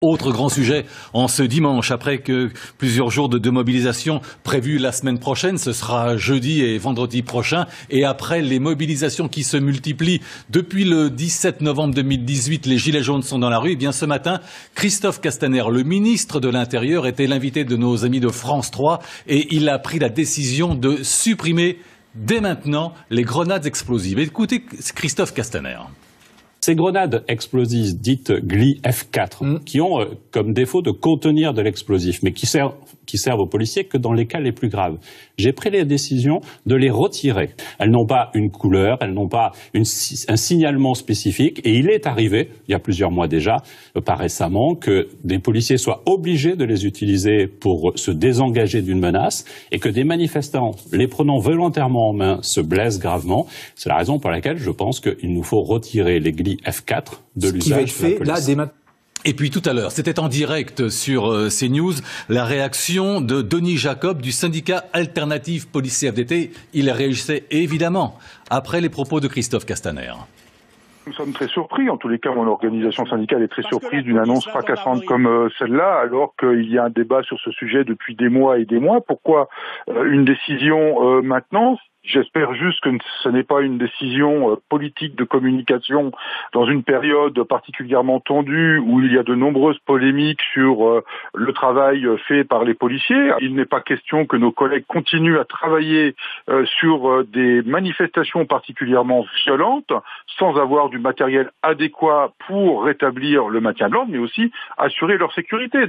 Autre grand sujet en ce dimanche, après que plusieurs jours de mobilisation prévus la semaine prochaine, ce sera jeudi et vendredi prochain, et après les mobilisations qui se multiplient depuis le 17 novembre 2018, les Gilets jaunes sont dans la rue. Et bien ce matin, Christophe Castaner, le ministre de l'Intérieur, était l'invité de nos amis de France 3 et il a pris la décision de supprimer dès maintenant les grenades explosives. Écoutez Christophe Castaner. Ces grenades explosives dites GLI F4, qui ont comme défaut de contenir de l'explosif, mais qui servent aux policiers que dans les cas les plus graves. J'ai pris la décision de les retirer. Elles n'ont pas une couleur, elles n'ont pas un signalement spécifique, et il est arrivé, il y a plusieurs mois déjà, pas récemment, que des policiers soient obligés de les utiliser pour se désengager d'une menace, et que des manifestants, les prenant volontairement en main, se blessent gravement. C'est la raison pour laquelle je pense qu'il nous faut retirer les GLI F4 de l'usage de la police. Ce qui va être fait là dès maintenant. Et puis tout à l'heure, c'était en direct sur CNews, la réaction de Denis Jacob du syndicat Alternative Police CFDT. Il réagissait évidemment après les propos de Christophe Castaner. Nous sommes très surpris, en tous les cas mon organisation syndicale est très surprise d'une annonce fracassante comme celle-là, alors qu'il y a un débat sur ce sujet depuis des mois et des mois. Pourquoi une décision maintenant ? J'espère juste que ce n'est pas une décision politique de communication dans une période particulièrement tendue où il y a de nombreuses polémiques sur le travail fait par les policiers. Il n'est pas question que nos collègues continuent à travailler sur des manifestations particulièrement violentes sans avoir du matériel adéquat pour rétablir le maintien de l'ordre, mais aussi assurer leur sécurité.